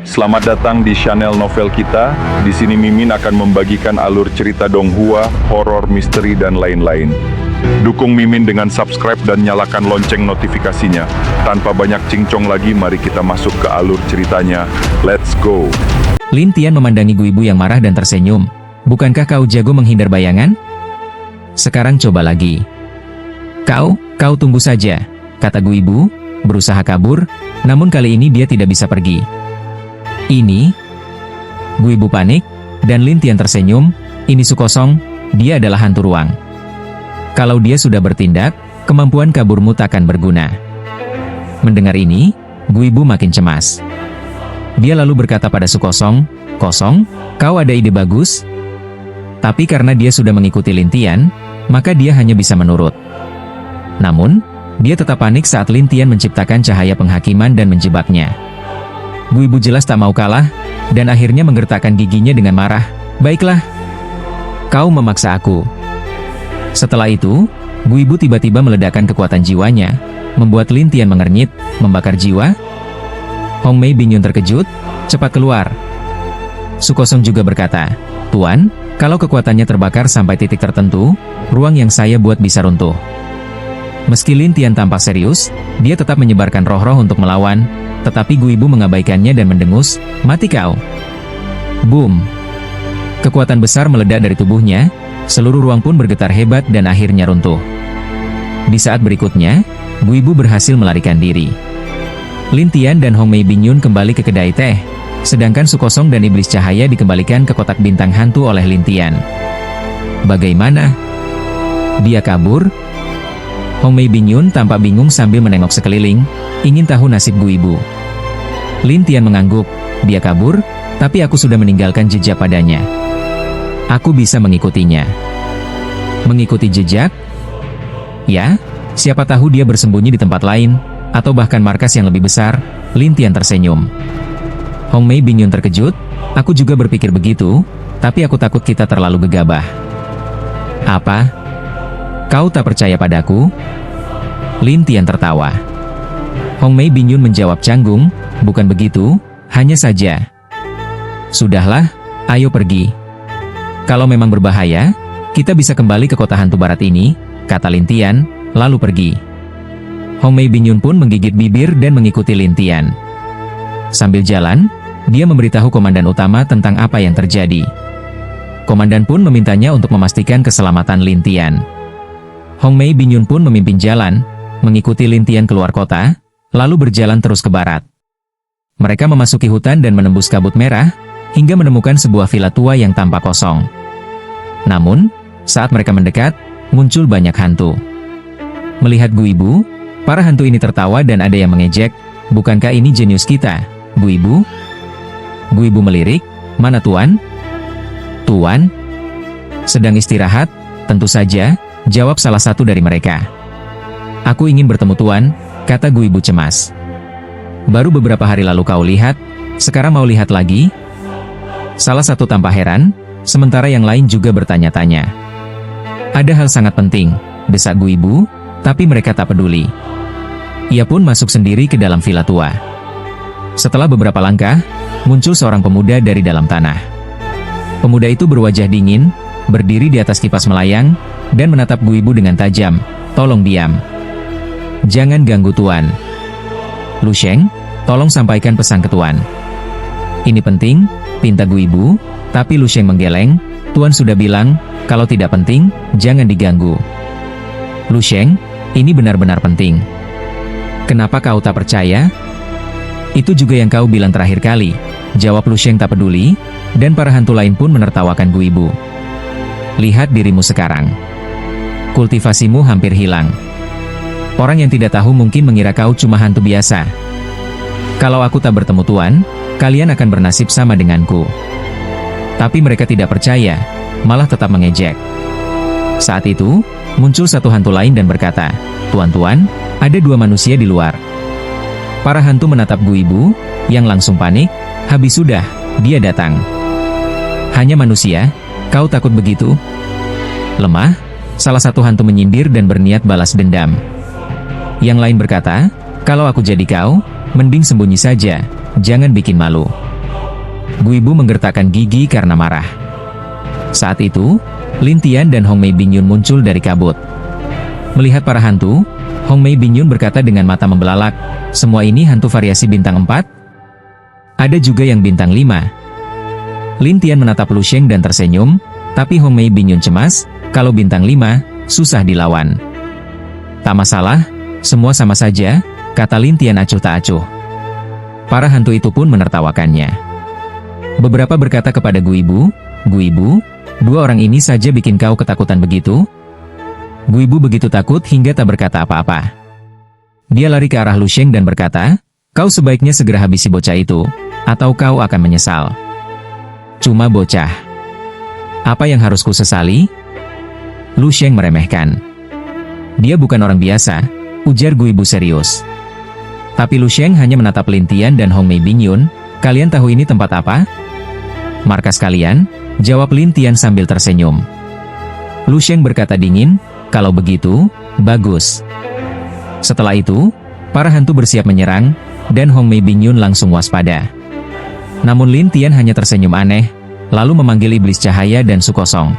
Selamat datang di channel novel kita. Di sini Mimin akan membagikan alur cerita donghua, horor, misteri, dan lain-lain. Dukung Mimin dengan subscribe dan nyalakan lonceng notifikasinya. Tanpa banyak cincong lagi, mari kita masuk ke alur ceritanya. Let's go! Lin Tian memandangi Guibu yang marah dan tersenyum. Bukankah kau jago menghindar bayangan? Sekarang coba lagi. Kau tunggu saja, kata Guibu, berusaha kabur, namun kali ini dia tidak bisa pergi. Ini? Guibu panik, dan Lin Tian tersenyum, ini Su Kosong, dia adalah hantu ruang. Kalau dia sudah bertindak, kemampuan kaburmu takkan berguna. Mendengar ini, Guibu makin cemas. Dia lalu berkata pada Su Kosong, "Kosong, kau ada ide bagus?" Tapi karena dia sudah mengikuti Lin Tian, maka dia hanya bisa menurut. Namun, dia tetap panik saat Lin Tian menciptakan cahaya penghakiman dan menjebaknya. Guibu jelas tak mau kalah, dan akhirnya menggertakkan giginya dengan marah. "Baiklah, kau memaksa aku." Setelah itu, Guibu tiba-tiba meledakkan kekuatan jiwanya, membuat Lin Tian mengernyit, membakar jiwa. Hong Mei Bingyun terkejut, "Cepat keluar." Su Kosong juga berkata, "Tuan, kalau kekuatannya terbakar sampai titik tertentu, ruang yang saya buat bisa runtuh." Meski Lin Tian tampak serius, dia tetap menyebarkan roh-roh untuk melawan, tetapi Guibu mengabaikannya dan mendengus, "Mati kau!" Boom! Kekuatan besar meledak dari tubuhnya, seluruh ruang pun bergetar hebat dan akhirnya runtuh. Di saat berikutnya, Guibu berhasil melarikan diri. Lin Tian dan Hong Mei Bingyun kembali ke kedai teh, sedangkan Su Kosong dan Iblis Cahaya dikembalikan ke kotak bintang hantu oleh Lin Tian. Bagaimana? Dia kabur? Hong Mei Bingyun tampak bingung sambil menengok sekeliling, ingin tahu nasib Guibu. Lin Tian mengangguk, "Dia kabur, tapi aku sudah meninggalkan jejak padanya. Aku bisa mengikutinya." Mengikuti jejak? Ya, siapa tahu dia bersembunyi di tempat lain, atau bahkan markas yang lebih besar. Lin Tian tersenyum. Hong Mei Bingyun terkejut, "Aku juga berpikir begitu, tapi aku takut kita terlalu gegabah." "Apa? Kau tak percaya padaku?" Lin Tian tertawa. Hong Mei Bingyun menjawab canggung, "Bukan begitu, hanya saja." "Sudahlah, ayo pergi. Kalau memang berbahaya, kita bisa kembali ke kota hantu barat ini," kata Lin Tian, lalu pergi. Hong Mei Bingyun pun menggigit bibir dan mengikuti Lin Tian. Sambil jalan, dia memberitahu komandan utama tentang apa yang terjadi. Komandan pun memintanya untuk memastikan keselamatan Lin Tian. Hong Mei Bingyun pun memimpin jalan, mengikuti Lin Tian keluar kota, lalu berjalan terus ke barat. Mereka memasuki hutan dan menembus kabut merah, hingga menemukan sebuah villa tua yang tampak kosong. Namun, saat mereka mendekat, muncul banyak hantu. Melihat Guibu, para hantu ini tertawa dan ada yang mengejek, "Bukankah ini jenius kita, Guibu?" Guibu melirik, "Mana Tuan?" "Tuan? Sedang istirahat?" "Tentu saja," jawab salah satu dari mereka. "Aku ingin bertemu Tuan," kata Guibu cemas. "Baru beberapa hari lalu kau lihat, sekarang mau lihat lagi?" Salah satu tampak heran, sementara yang lain juga bertanya-tanya. "Ada hal sangat penting," desak Guibu, tapi mereka tak peduli. Ia pun masuk sendiri ke dalam villa tua. Setelah beberapa langkah, muncul seorang pemuda dari dalam tanah. Pemuda itu berwajah dingin, berdiri di atas kipas melayang, dan menatap Guibu dengan tajam. "Tolong diam. Jangan ganggu Tuan. Lu Sheng, tolong sampaikan pesan ke Tuan." "Ini penting," pinta Guibu, tapi Lu Sheng menggeleng, "Tuan sudah bilang, kalau tidak penting, jangan diganggu." "Lu Sheng, ini benar-benar penting. Kenapa kau tak percaya?" "Itu juga yang kau bilang terakhir kali," jawab Lu Sheng tak peduli, dan para hantu lain pun menertawakan Guibu. "Lihat dirimu sekarang. Kultivasimu hampir hilang. Orang yang tidak tahu mungkin mengira kau cuma hantu biasa. Kalau aku tak bertemu Tuan, kalian akan bernasib sama denganku." Tapi mereka tidak percaya, malah tetap mengejek. Saat itu, muncul satu hantu lain dan berkata, "Tuan-tuan, ada dua manusia di luar." Para hantu menatap Guibu, yang langsung panik, "Habis sudah, dia datang." "Hanya manusia? Kau takut begitu?" "Lemah?" Salah satu hantu menyindir dan berniat balas dendam. Yang lain berkata, "Kalau aku jadi kau, mending sembunyi saja, jangan bikin malu." Guibu menggertakkan gigi karena marah. Saat itu, Lin Tian dan Hong Mei Bingyun muncul dari kabut. Melihat para hantu, Hong Mei Bingyun berkata dengan mata membelalak, "Semua ini hantu variasi bintang 4? Ada juga yang bintang 5. Lin Tian menatap Lu Sheng dan tersenyum, tapi Hong Mei Bingyun cemas, kalau bintang 5, susah dilawan. "Tak masalah, semua sama saja," kata Lin Tian acuh tak acuh. Para hantu itu pun menertawakannya. Beberapa berkata kepada Guibu, "Guibu, dua orang ini saja bikin kau ketakutan begitu?" Guibu begitu takut hingga tak berkata apa-apa. Dia lari ke arah Lu Sheng dan berkata, "Kau sebaiknya segera habisi bocah itu, atau kau akan menyesal." "Cuma bocah. Apa yang harus ku sesali?" Lu Sheng meremehkan. "Dia bukan orang biasa," ujar Guibu serius. Tapi Lu Sheng hanya menatap Lin Tian dan Hong Mei Bingyun. "Kalian tahu ini tempat apa?" "Markas kalian," jawab Lin Tian sambil tersenyum. Lu Sheng berkata dingin, "Kalau begitu, bagus." Setelah itu, para hantu bersiap menyerang, dan Hong Mei Bingyun langsung waspada. Namun Lin Tian hanya tersenyum aneh, lalu memanggil iblis cahaya dan Su Kosong.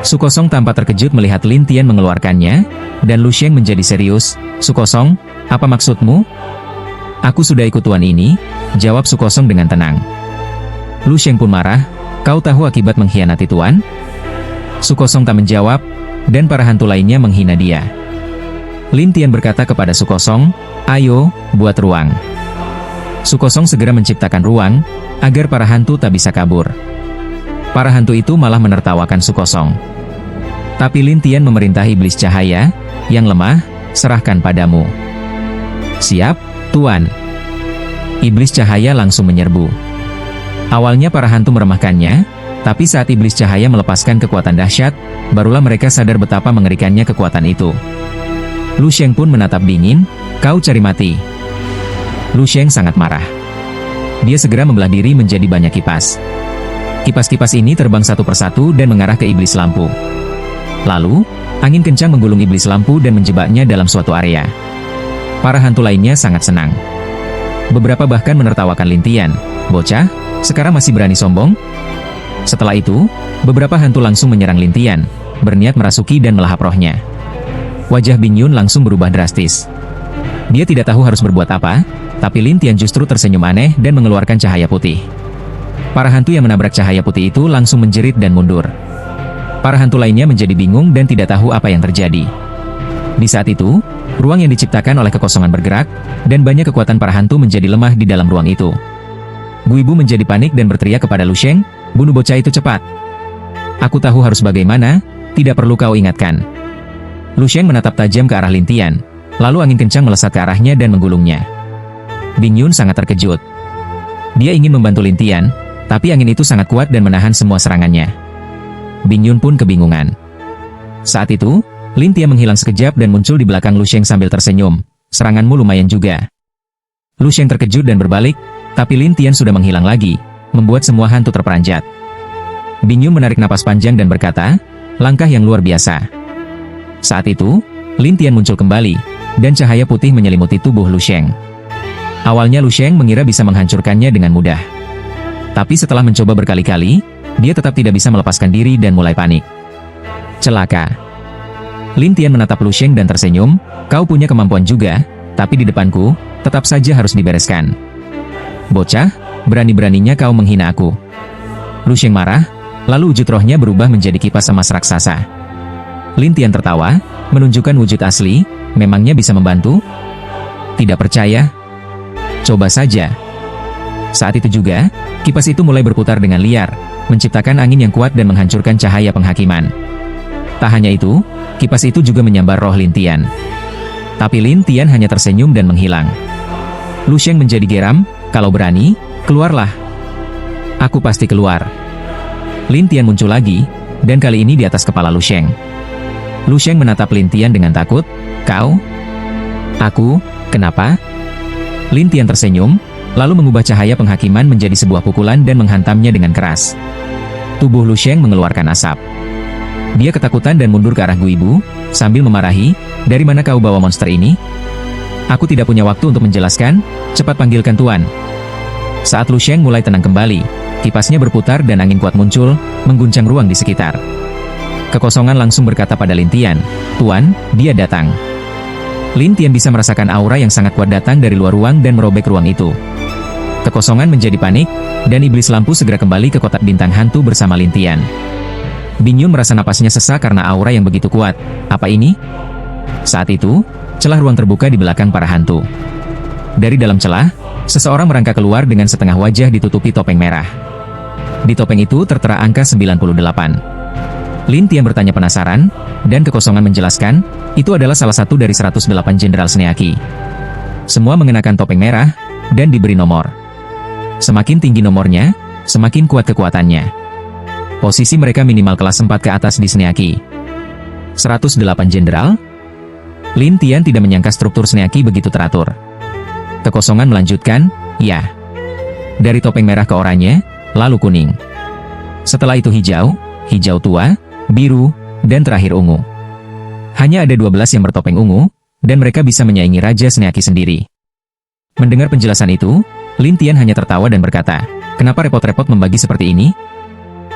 Su Kosong tampak terkejut melihat Lin Tian mengeluarkannya, dan Lu Sheng menjadi serius. "Su Kosong, apa maksudmu?" "Aku sudah ikut tuan ini," jawab Su Kosong dengan tenang. Lu Sheng pun marah, "Kau tahu akibat mengkhianati tuan?" Su Kosong tak menjawab, dan para hantu lainnya menghina dia. Lin Tian berkata kepada Su Kosong, "Ayo, buat ruang." Su Kosong segera menciptakan ruang, agar para hantu tak bisa kabur. Para hantu itu malah menertawakan Su Kosong. Tapi Lin Tian memerintah iblis cahaya, "Yang lemah, serahkan padamu." "Siap, tuan." Iblis cahaya langsung menyerbu. Awalnya para hantu meremehkannya, tapi saat iblis cahaya melepaskan kekuatan dahsyat, barulah mereka sadar betapa mengerikannya kekuatan itu. Lu Sheng pun menatap dingin, "Kau cari mati." Lu Sheng sangat marah. Dia segera membelah diri menjadi banyak kipas. Kipas-kipas ini terbang satu persatu dan mengarah ke iblis lampu. Lalu, angin kencang menggulung iblis lampu dan menjebaknya dalam suatu area. Para hantu lainnya sangat senang. Beberapa bahkan menertawakan Lin Tian, "Bocah, sekarang masih berani sombong?" Setelah itu, beberapa hantu langsung menyerang Lin Tian, berniat merasuki dan melahap rohnya. Wajah Bingyun langsung berubah drastis. Dia tidak tahu harus berbuat apa, tapi Lin Tian justru tersenyum aneh dan mengeluarkan cahaya putih. Para hantu yang menabrak cahaya putih itu langsung menjerit dan mundur. Para hantu lainnya menjadi bingung dan tidak tahu apa yang terjadi. Di saat itu, ruang yang diciptakan oleh kekosongan bergerak, dan banyak kekuatan para hantu menjadi lemah di dalam ruang itu. Guibu menjadi panik dan berteriak kepada Lu Sheng, "Bunuh bocah itu cepat. Aku tahu harus bagaimana, tidak perlu kau ingatkan." Lu Sheng menatap tajam ke arah Lin Tian, lalu angin kencang melesat ke arahnya dan menggulungnya. Bingyun sangat terkejut. Dia ingin membantu Lin Tian, tapi angin itu sangat kuat dan menahan semua serangannya. Bingyun pun kebingungan. Saat itu, Lin Tian menghilang sekejap dan muncul di belakang Lu Sheng sambil tersenyum. "Seranganmu lumayan juga." Lu Sheng terkejut dan berbalik, tapi Lin Tian sudah menghilang lagi, membuat semua hantu terperanjat. Bingyun menarik napas panjang dan berkata, "Langkah yang luar biasa." Saat itu, Lin Tian muncul kembali, dan cahaya putih menyelimuti tubuh Lu Sheng. Awalnya Lu Sheng mengira bisa menghancurkannya dengan mudah. Tapi setelah mencoba berkali-kali, dia tetap tidak bisa melepaskan diri dan mulai panik. Celaka. Lin Tian menatap Lu Sheng dan tersenyum, "Kau punya kemampuan juga, tapi di depanku, tetap saja harus dibereskan. Bocah, berani-beraninya kau menghina aku." Lu Sheng marah, lalu wujud rohnya berubah menjadi kipas emas raksasa. Lin Tian tertawa, menunjukkan wujud asli, "Memangnya bisa membantu? Tidak percaya? Coba saja." Saat itu juga, kipas itu mulai berputar dengan liar, menciptakan angin yang kuat dan menghancurkan cahaya penghakiman. Tak hanya itu, kipas itu juga menyambar roh Lin Tian. Tapi Lin Tian hanya tersenyum dan menghilang. Lu Sheng menjadi geram, "Kalau berani, keluarlah." "Aku pasti keluar." Lin Tian muncul lagi, dan kali ini di atas kepala Lu Sheng. Lu Sheng menatap Lin Tian dengan takut, "Kau? Aku? Kenapa?" Lin Tian tersenyum, lalu mengubah cahaya penghakiman menjadi sebuah pukulan dan menghantamnya dengan keras. Tubuh Lu Sheng mengeluarkan asap. Dia ketakutan dan mundur ke arah Guibu, sambil memarahi, "Dari mana kau bawa monster ini?" "Aku tidak punya waktu untuk menjelaskan, cepat panggilkan tuan." Saat Lu Sheng mulai tenang kembali, kipasnya berputar dan angin kuat muncul, mengguncang ruang di sekitar. Kekosongan langsung berkata pada Lin Tian, "Tuan, dia datang." Lin Tian bisa merasakan aura yang sangat kuat datang dari luar ruang dan merobek ruang itu. Kekosongan menjadi panik, dan iblis lampu segera kembali ke kotak bintang hantu bersama Lin Tian. Bing Yun merasa napasnya sesak karena aura yang begitu kuat. Apa ini? Saat itu, celah ruang terbuka di belakang para hantu. Dari dalam celah, seseorang merangkak keluar dengan setengah wajah ditutupi topeng merah. Di topeng itu tertera angka 98. Lin Tian bertanya penasaran, dan kekosongan menjelaskan, itu adalah salah satu dari 108 Jenderal Sneaki. Semua mengenakan topeng merah, dan diberi nomor. Semakin tinggi nomornya, semakin kuat kekuatannya. Posisi mereka minimal kelas 4 ke atas di Sneaki. 108 Jenderal? Lin Tian tidak menyangka struktur Sneaki begitu teratur. Kekosongan melanjutkan, ya. Dari topeng merah ke oranye, lalu kuning. Setelah itu hijau, hijau tua, biru, dan terakhir ungu. Hanya ada 12 yang bertopeng ungu, dan mereka bisa menyaingi Raja Sneaki sendiri. Mendengar penjelasan itu, Lin Tian hanya tertawa dan berkata, "Kenapa repot-repot membagi seperti ini?"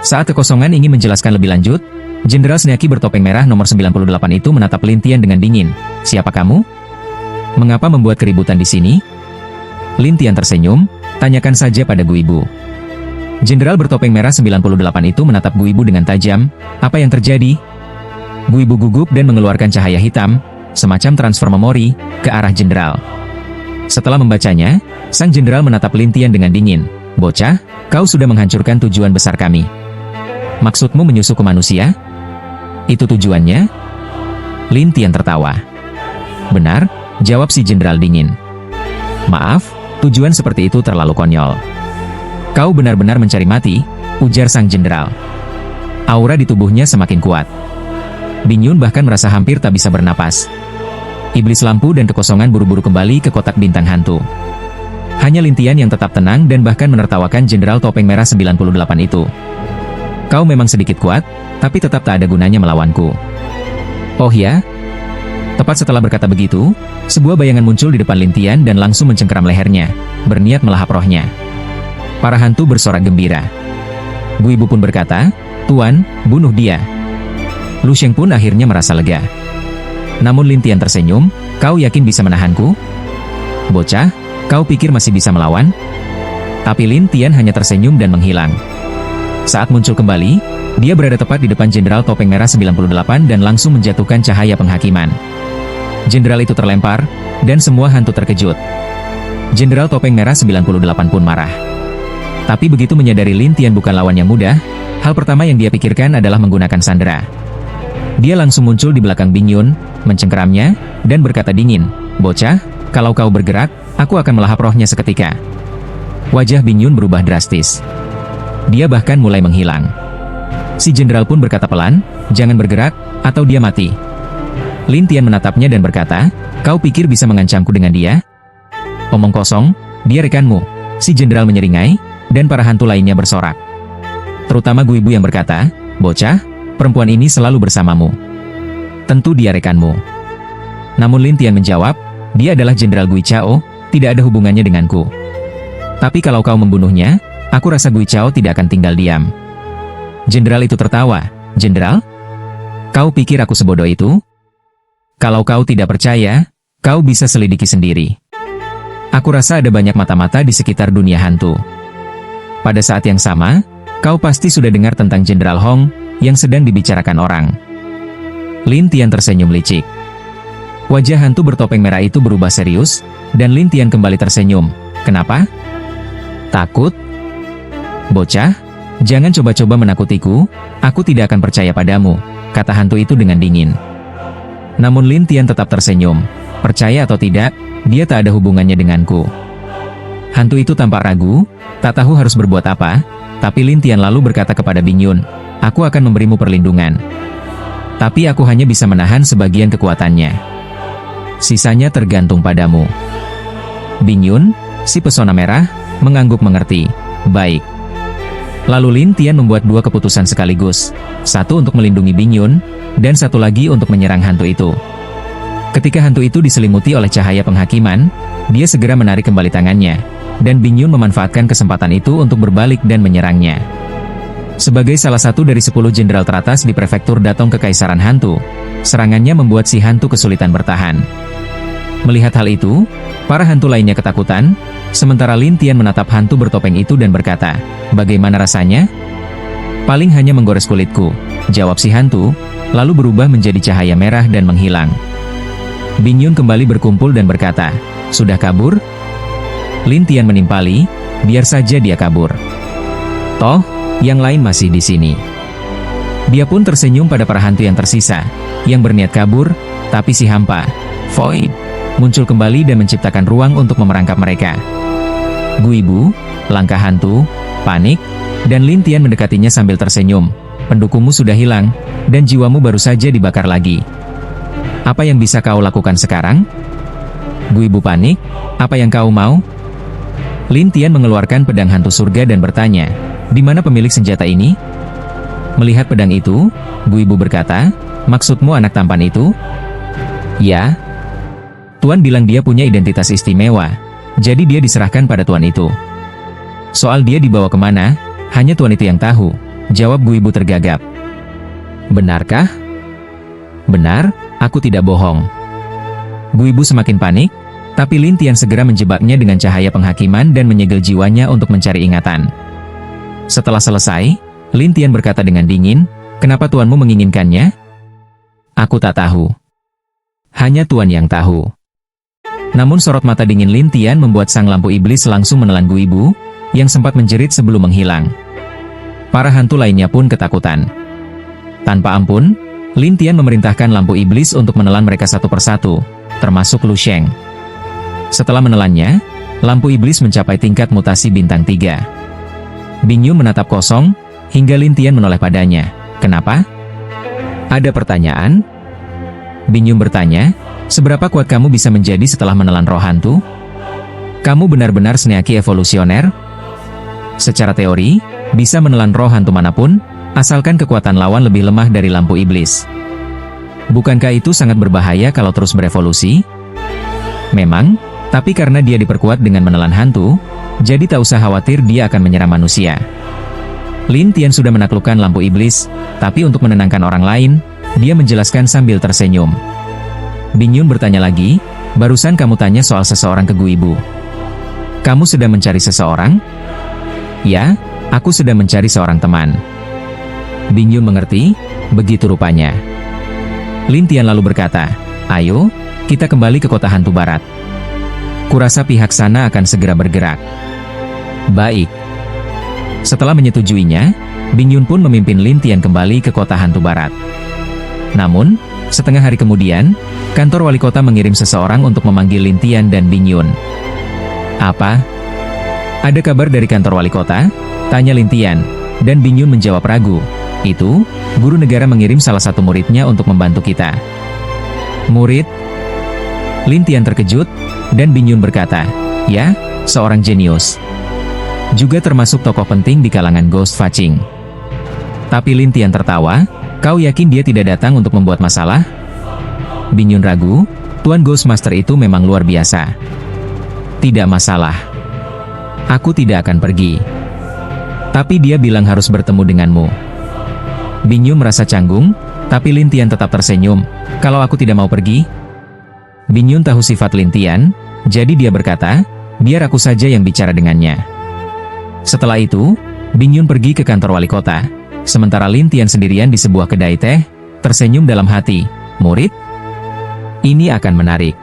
Saat kekosongan ingin menjelaskan lebih lanjut, Jenderal Sneaki bertopeng merah nomor 98 itu menatap Lin Tian dengan dingin. "Siapa kamu? Mengapa membuat keributan di sini?" Lin Tian tersenyum, "Tanyakan saja pada Gu Ibu." Jenderal bertopeng merah 98 itu menatap Gu Ibu dengan tajam. "Apa yang terjadi?" Gu Ibu gugup dan mengeluarkan cahaya hitam, semacam transfer memori, ke arah jenderal. Setelah membacanya, sang jenderal menatap Lin Tian dengan dingin. "Bocah, kau sudah menghancurkan tujuan besar kami. Maksudmu menyusup ke manusia? Itu tujuannya?" Lin Tian tertawa. "Benar," jawab si jenderal dingin. "Maaf, tujuan seperti itu terlalu konyol." "Kau benar-benar mencari mati," ujar sang jenderal. Aura di tubuhnya semakin kuat. Bing Yun bahkan merasa hampir tak bisa bernapas. Iblis lampu dan kekosongan buru-buru kembali ke kotak bintang hantu. Hanya Lin Tian yang tetap tenang dan bahkan menertawakan jenderal topeng merah 98 itu. "Kau memang sedikit kuat, tapi tetap tak ada gunanya melawanku." "Oh ya?" Tepat setelah berkata begitu, sebuah bayangan muncul di depan Lin Tian dan langsung mencengkeram lehernya, berniat melahap rohnya. Para hantu bersorak gembira. Gu Ibu pun berkata, "Tuan, bunuh dia." Lu Sheng pun akhirnya merasa lega. Namun Lin Tian tersenyum, "Kau yakin bisa menahanku? Bocah, kau pikir masih bisa melawan?" Tapi Lin Tian hanya tersenyum dan menghilang. Saat muncul kembali, dia berada tepat di depan Jenderal Topeng Merah 98 dan langsung menjatuhkan cahaya penghakiman. Jenderal itu terlempar, dan semua hantu terkejut. Jenderal Topeng Merah 98 pun marah. Tapi begitu menyadari Lin Tian bukan lawan yang mudah, hal pertama yang dia pikirkan adalah menggunakan sandera. Dia langsung muncul di belakang Bing Yun, mencengkeramnya, dan berkata dingin, "Bocah, kalau kau bergerak, aku akan melahap rohnya seketika." Wajah Bing Yun berubah drastis. Dia bahkan mulai menghilang. Si jenderal pun berkata pelan, "Jangan bergerak, atau dia mati." Lin Tian menatapnya dan berkata, "Kau pikir bisa mengancamku dengan dia? Omong kosong, dia rekanmu." Si jenderal menyeringai, dan para hantu lainnya bersorak. Terutama Gu Ibu yang berkata, "Bocah, perempuan ini selalu bersamamu. Tentu dia rekanmu." Namun Lin Tian menjawab, "Dia adalah Jenderal Gui Chao, tidak ada hubungannya denganku. Tapi kalau kau membunuhnya, aku rasa Gui Chao tidak akan tinggal diam." Jenderal itu tertawa, "Jenderal? Kau pikir aku sebodoh itu? Kalau kau tidak percaya, kau bisa selidiki sendiri. Aku rasa ada banyak mata-mata di sekitar dunia hantu. Pada saat yang sama, kau pasti sudah dengar tentang Jenderal Hong yang sedang dibicarakan orang." Lin Tian tersenyum licik. Wajah hantu bertopeng merah itu berubah serius, dan Lin Tian kembali tersenyum. "Kenapa? Takut? Bocah, jangan coba-coba menakutiku, aku tidak akan percaya padamu," kata hantu itu dengan dingin. Namun Lin Tian tetap tersenyum. Percaya atau tidak, dia tak ada hubungannya denganku. Hantu itu tampak ragu, tak tahu harus berbuat apa, tapi Lin Tian lalu berkata kepada Bing Yun, "Aku akan memberimu perlindungan. Tapi aku hanya bisa menahan sebagian kekuatannya. Sisanya tergantung padamu." Bing Yun, si pesona merah, mengangguk mengerti. "Baik." Lalu Lin Tian membuat dua keputusan sekaligus, satu untuk melindungi Bing Yun, dan satu lagi untuk menyerang hantu itu. Ketika hantu itu diselimuti oleh cahaya penghakiman, dia segera menarik kembali tangannya, dan Bing Yun memanfaatkan kesempatan itu untuk berbalik dan menyerangnya. Sebagai salah satu dari 10 jenderal teratas di prefektur Datong Kekaisaran Hantu, serangannya membuat si hantu kesulitan bertahan. Melihat hal itu, para hantu lainnya ketakutan, sementara Lin Tian menatap hantu bertopeng itu dan berkata, "Bagaimana rasanya?" "Paling hanya menggores kulitku," jawab si hantu, lalu berubah menjadi cahaya merah dan menghilang. Bing Yun kembali berkumpul dan berkata, "Sudah kabur?" Lin Tian menimpali, "Biar saja dia kabur. Toh, yang lain masih di sini." Dia pun tersenyum pada para hantu yang tersisa, yang berniat kabur, tapi si hampa, Void, muncul kembali dan menciptakan ruang untuk memerangkap mereka. Guibu, langkah hantu, panik, dan Lin Tian mendekatinya sambil tersenyum. "Pendukungmu sudah hilang, dan jiwamu baru saja dibakar lagi. Apa yang bisa kau lakukan sekarang?" Guibu panik, "Apa yang kau mau?" Lin Tian mengeluarkan pedang hantu surga dan bertanya, "Di mana pemilik senjata ini?" Melihat pedang itu, Guibu berkata, "Maksudmu anak tampan itu?" "Ya. Tuan bilang dia punya identitas istimewa, jadi dia diserahkan pada tuan itu. Soal dia dibawa kemana, hanya tuan itu yang tahu," jawab Guibu tergagap. "Benarkah?" "Benar, aku tidak bohong." Guibu semakin panik, tapi Lin Tian segera menjebaknya dengan cahaya penghakiman dan menyegel jiwanya untuk mencari ingatan. Setelah selesai, Lin Tian berkata dengan dingin, "Kenapa tuanmu menginginkannya?" "Aku tak tahu. Hanya tuan yang tahu." Namun sorot mata dingin Lin Tian membuat sang lampu iblis langsung menelan Guibu, yang sempat menjerit sebelum menghilang. Para hantu lainnya pun ketakutan. Tanpa ampun, Lin Tian memerintahkan lampu iblis untuk menelan mereka satu persatu, termasuk Lu Sheng. Setelah menelannya, lampu iblis mencapai tingkat mutasi bintang 3. Bing Yun menatap kosong, hingga Lin Tian menoleh padanya. "Kenapa?" "Ada pertanyaan?" Bing Yun bertanya, "Seberapa kuat kamu bisa menjadi setelah menelan roh hantu? Kamu benar-benar sneaki evolusioner?" "Secara teori, bisa menelan roh hantu manapun, asalkan kekuatan lawan lebih lemah dari lampu iblis." "Bukankah itu sangat berbahaya kalau terus berevolusi?" "Memang, tapi karena dia diperkuat dengan menelan hantu, jadi tak usah khawatir dia akan menyerang manusia." Lin Tian sudah menaklukkan lampu iblis, tapi untuk menenangkan orang lain, dia menjelaskan sambil tersenyum. Bing Yun bertanya lagi, "Barusan kamu tanya soal seseorang ke Guibu. Kamu sedang mencari seseorang?" "Ya, aku sedang mencari seorang teman." Bing Yun mengerti, begitu rupanya. Lin Tian lalu berkata, "Ayo, kita kembali ke kota hantu barat. Kurasa pihak sana akan segera bergerak." "Baik." Setelah menyetujuinya, Bing Yun pun memimpin Lin Tian kembali ke kota hantu barat. Namun, setengah hari kemudian, kantor wali kota mengirim seseorang untuk memanggil Lin Tian dan Bing Yun. "Apa? Ada kabar dari kantor wali kota?" tanya Lin Tian, dan Bing Yun menjawab ragu, "Itu, guru negara mengirim salah satu muridnya untuk membantu kita." "Murid?" Lin Tian terkejut, dan Bing Yun berkata, "Ya, seorang jenius. Juga termasuk tokoh penting di kalangan Ghost Faching." Tapi Lin Tian tertawa, "Kau yakin dia tidak datang untuk membuat masalah?" Bing Yun ragu, "Tuan Ghostmaster itu memang luar biasa." "Tidak masalah. Aku tidak akan pergi. Tapi dia bilang harus bertemu denganmu." Bing Yun merasa canggung, tapi Lin Tian tetap tersenyum, "Kalau aku tidak mau pergi?" Bing Yun tahu sifat Lin Tian, jadi dia berkata, "Biar aku saja yang bicara dengannya." Setelah itu, Bing Yun pergi ke kantor wali kota, sementara Lin Tian sendirian di sebuah kedai teh, tersenyum dalam hati, "Murid? Ini akan menarik."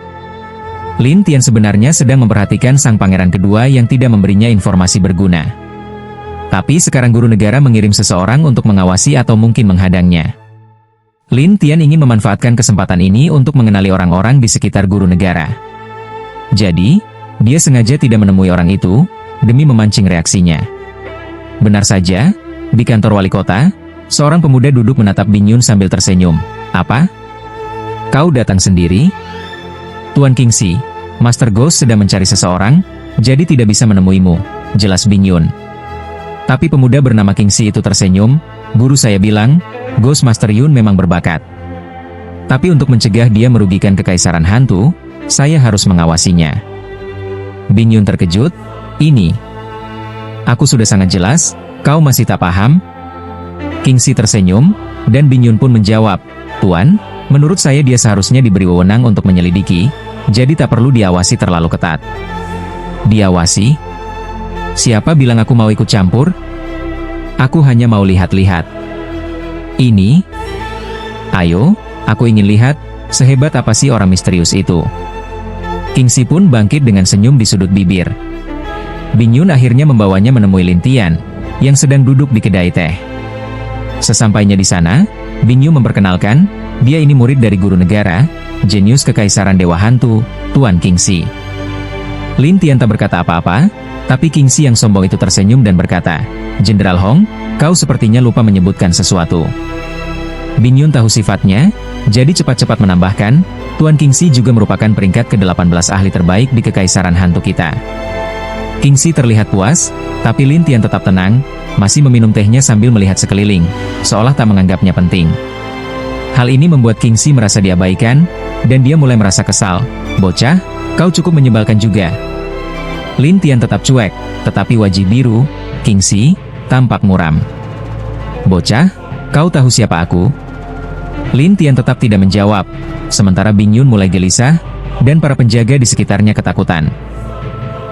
Lin Tian sebenarnya sedang memperhatikan sang pangeran kedua yang tidak memberinya informasi berguna. Tapi sekarang guru negara mengirim seseorang untuk mengawasi atau mungkin menghadangnya. Lin Tian ingin memanfaatkan kesempatan ini untuk mengenali orang-orang di sekitar guru negara. Jadi, dia sengaja tidak menemui orang itu, demi memancing reaksinya. Benar saja, di kantor wali kota, seorang pemuda duduk menatap Bing Yun sambil tersenyum. "Apa? Kau datang sendiri?" "Tuan Kingxi, Master Ghost sedang mencari seseorang, jadi tidak bisa menemuimu," jelas Bing Yun. Tapi pemuda bernama Kingxi itu tersenyum, "Guru saya bilang, Ghost Master Yun memang berbakat. Tapi untuk mencegah dia merugikan kekaisaran hantu, saya harus mengawasinya." Bing Yun terkejut, Ini. Aku sudah sangat jelas, kau masih tak paham? Kingxi tersenyum, dan Bingyun pun menjawab, Tuan, menurut saya dia seharusnya diberi wewenang untuk menyelidiki, jadi tak perlu diawasi terlalu ketat. Diawasi? Siapa bilang aku mau ikut campur? Aku hanya mau lihat-lihat. Ini? Ayo, aku ingin lihat, sehebat apa sih orang misterius itu. Kingxi pun bangkit dengan senyum di sudut bibir. Bingyun akhirnya membawanya menemui Lin Tian, yang sedang duduk di kedai teh. Sesampainya di sana, Bingyun memperkenalkan, dia ini murid dari guru negara, jenius kekaisaran Dewa Hantu, Tuan Kingxi. Lin Tian tak berkata apa-apa, tapi Kingxi yang sombong itu tersenyum dan berkata, Jenderal Hong, kau sepertinya lupa menyebutkan sesuatu. Bingyun tahu sifatnya, jadi cepat-cepat menambahkan, Tuan Kingxi juga merupakan peringkat ke-18 ahli terbaik di kekaisaran hantu kita. Kingxi terlihat puas, tapi Lin Tian tetap tenang, masih meminum tehnya sambil melihat sekeliling, seolah tak menganggapnya penting. Hal ini membuat Kingxi merasa diabaikan, dan dia mulai merasa kesal. Bocah, kau cukup menyebalkan juga. Lin Tian tetap cuek, tetapi wajah biru, Kingxi, tampak muram. Bocah, kau tahu siapa aku? Lin Tian tetap tidak menjawab, sementara Bingyun mulai gelisah, dan para penjaga di sekitarnya ketakutan.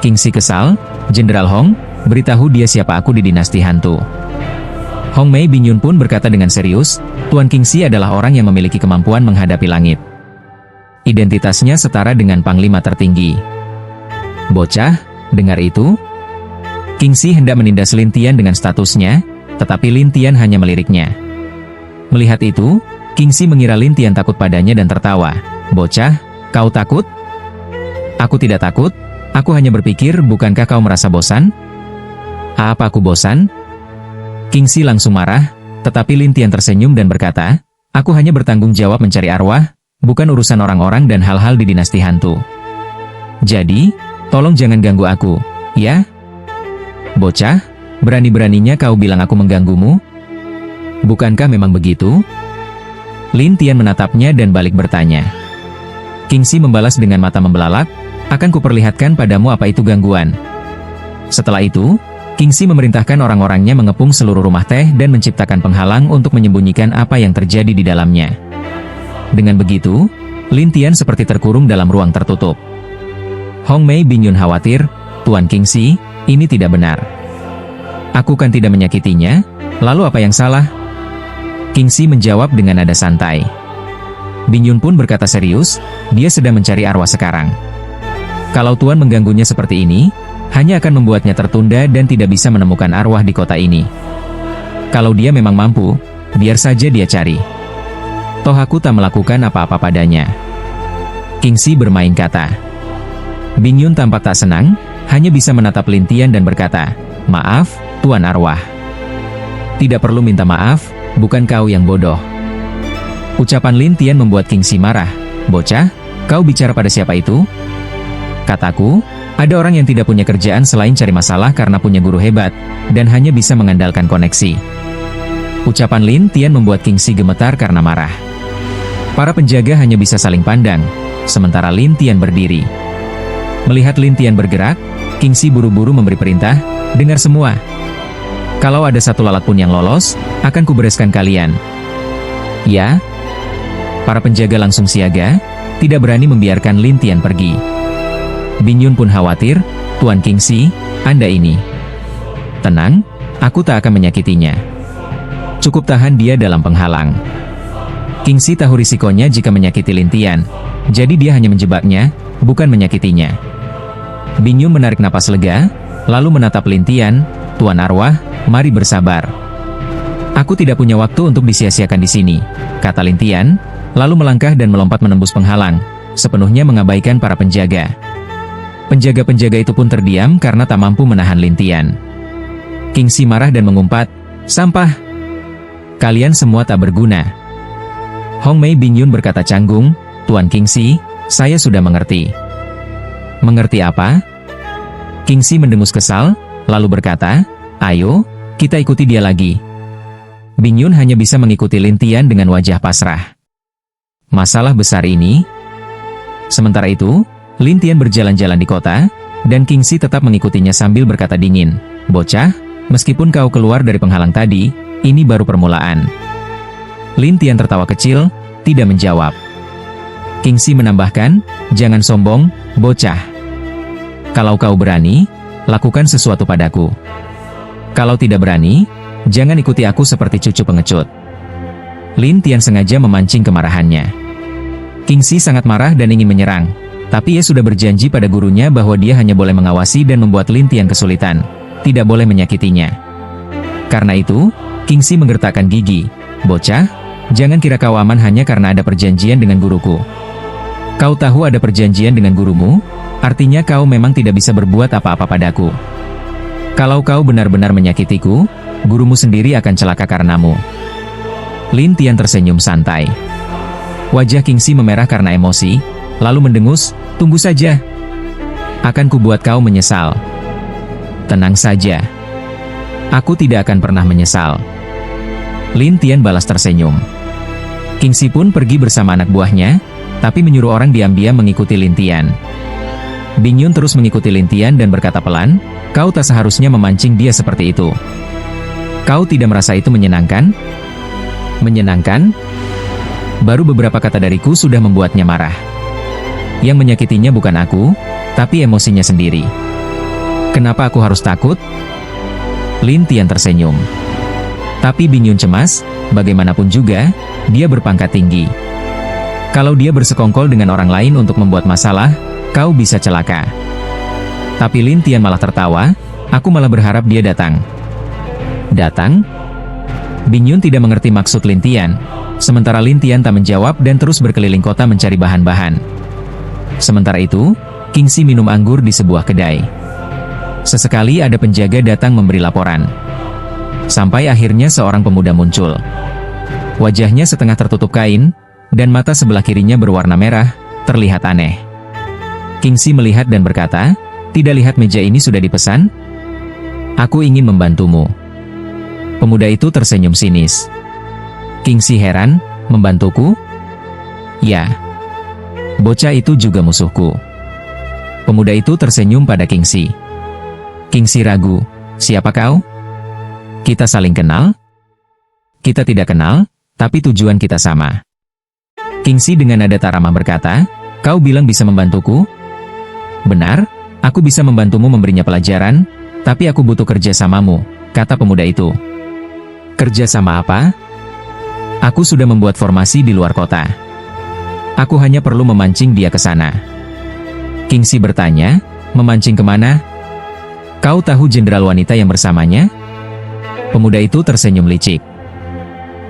Kingxi kesal, Jenderal Hong, beritahu dia siapa aku di dinasti hantu. Hong Mei Bingyun pun berkata dengan serius, Tuan Kingxi adalah orang yang memiliki kemampuan menghadapi langit. Identitasnya setara dengan panglima tertinggi. Bocah, dengar itu? Kingxi hendak menindas Lin Tian dengan statusnya, tetapi Lin Tian hanya meliriknya. Melihat itu, Kingxi mengira Lin Tian takut padanya dan tertawa. Bocah, kau takut? Aku tidak takut. Aku hanya berpikir, bukankah kau merasa bosan? Apa aku bosan? Kingxi langsung marah, tetapi Lin Tian tersenyum dan berkata, aku hanya bertanggung jawab mencari arwah, bukan urusan orang-orang dan hal-hal di dinasti hantu. Jadi, tolong jangan ganggu aku, ya? Bocah, berani-beraninya kau bilang aku mengganggumu? Bukankah memang begitu? Lin Tian menatapnya dan balik bertanya. Kingxi membalas dengan mata membelalak, akan kuperlihatkan padamu apa itu gangguan. Setelah itu, Kingxi memerintahkan orang-orangnya mengepung seluruh rumah teh dan menciptakan penghalang untuk menyembunyikan apa yang terjadi di dalamnya. Dengan begitu, Lin Tian seperti terkurung dalam ruang tertutup. Hong Mei Bingyun khawatir, Tuan Kingxi, ini tidak benar. Aku kan tidak menyakitinya, lalu apa yang salah? Kingxi menjawab dengan nada santai. Bingyun pun berkata serius, dia sedang mencari arwah sekarang. Kalau Tuan mengganggunya seperti ini, hanya akan membuatnya tertunda dan tidak bisa menemukan arwah di kota ini. Kalau dia memang mampu, biar saja dia cari. Toh aku tak melakukan apa-apa padanya. Kingxi bermain kata. Bingyun tampak tak senang, hanya bisa menatap Lin Tian dan berkata, maaf, Tuan Arwah. Tidak perlu minta maaf, bukan kau yang bodoh. Ucapan Lin Tian membuat Kingxi marah. Bocah, kau bicara pada siapa itu? Kataku, ada orang yang tidak punya kerjaan selain cari masalah karena punya guru hebat, dan hanya bisa mengandalkan koneksi. Ucapan Lin Tian membuat Kingxi gemetar karena marah. Para penjaga hanya bisa saling pandang, sementara Lin Tian berdiri. Melihat Lin Tian bergerak, Kingxi buru-buru memberi perintah, dengar semua. Kalau ada satu lalat pun yang lolos, akan kubereskan kalian. Ya? Para penjaga langsung siaga, tidak berani membiarkan Lin Tian pergi. Bingyun pun khawatir, Tuan Kingxi, Anda ini. Tenang, aku tak akan menyakitinya. Cukup tahan dia dalam penghalang. Kingxi tahu risikonya jika menyakiti Lin Tian, jadi dia hanya menjebaknya, bukan menyakitinya. Bingyun menarik napas lega, lalu menatap Lin Tian, Tuan Arwah, mari bersabar. Aku tidak punya waktu untuk disia-siakan di sini, kata Lin Tian, lalu melangkah dan melompat menembus penghalang, sepenuhnya mengabaikan para penjaga. Penjaga-penjaga itu pun terdiam karena tak mampu menahan Lin Tian. Kingxi marah dan mengumpat, sampah! Kalian semua tak berguna. Hong Mei Bingyun berkata canggung, Tuan Kingxi, saya sudah mengerti. Mengerti apa? Kingxi mendengus kesal, lalu berkata, ayo, kita ikuti dia lagi. Bingyun hanya bisa mengikuti Lin Tian dengan wajah pasrah. Masalah besar ini. Sementara itu, Lin Tian berjalan-jalan di kota, dan Kingsi tetap mengikutinya sambil berkata dingin, "Bocah, meskipun kau keluar dari penghalang tadi, ini baru permulaan." Lin Tian tertawa kecil, tidak menjawab. Kingsi menambahkan, "Jangan sombong, bocah. Kalau kau berani, lakukan sesuatu padaku. Kalau tidak berani, jangan ikuti aku seperti cucu pengecut." Lin Tian sengaja memancing kemarahannya. Kingsi sangat marah dan ingin menyerang, tapi ia sudah berjanji pada gurunya bahwa dia hanya boleh mengawasi dan membuat Lin Tian kesulitan, tidak boleh menyakitinya. Karena itu, Kingsi menggertakkan gigi, "Bocah, jangan kira kau aman hanya karena ada perjanjian dengan guruku. Kau tahu ada perjanjian dengan gurumu, artinya kau memang tidak bisa berbuat apa-apa padaku. Kalau kau benar-benar menyakitiku, gurumu sendiri akan celaka karenamu." Lin Tian tersenyum santai. Wajah Kingsi memerah karena emosi, lalu mendengus, "Tunggu saja. Akan kubuat kau menyesal." "Tenang saja. Aku tidak akan pernah menyesal." Lin Tian balas tersenyum. Kingsi pun pergi bersama anak buahnya, tapi menyuruh orang diam-diam mengikuti Lin Tian. Bing Yun terus mengikuti Lin Tian dan berkata pelan, "Kau tak seharusnya memancing dia seperti itu. Kau tidak merasa itu menyenangkan?" "Menyenangkan? Baru beberapa kata dariku sudah membuatnya marah. Yang menyakitinya bukan aku, tapi emosinya sendiri. Kenapa aku harus takut?" Lin Tian tersenyum. Tapi Bing Yun cemas, bagaimanapun juga, dia berpangkat tinggi. Kalau dia bersekongkol dengan orang lain untuk membuat masalah, kau bisa celaka. Tapi Lin Tian malah tertawa, "Aku malah berharap dia datang." "Datang?" Bing Yun tidak mengerti maksud Lin Tian, sementara Lin Tian tak menjawab dan terus berkeliling kota mencari bahan-bahan. Sementara itu, Kingsi minum anggur di sebuah kedai. Sesekali ada penjaga datang memberi laporan. Sampai akhirnya seorang pemuda muncul. Wajahnya setengah tertutup kain, dan mata sebelah kirinya berwarna merah, terlihat aneh. Kingsi melihat dan berkata, "Tidak lihat meja ini sudah dipesan? Aku ingin membantumu." Pemuda itu tersenyum sinis. Kingsi heran, "Membantuku?" "Ya. Bocah itu juga musuhku." Pemuda itu tersenyum pada Kingsi. Kingsi ragu, "Siapa kau? Kita saling kenal?" "Kita tidak kenal, tapi tujuan kita sama." Kingsi dengan nada tak ramah berkata, "Kau bilang bisa membantuku?" "Benar, aku bisa membantumu memberinya pelajaran, tapi aku butuh kerjasamamu," kata pemuda itu. "Kerja sama apa?" "Aku sudah membuat formasi di luar kota. Aku hanya perlu memancing dia ke sana." Kingsi bertanya, "Memancing kemana? Kau tahu jenderal wanita yang bersamanya?" Pemuda itu tersenyum licik.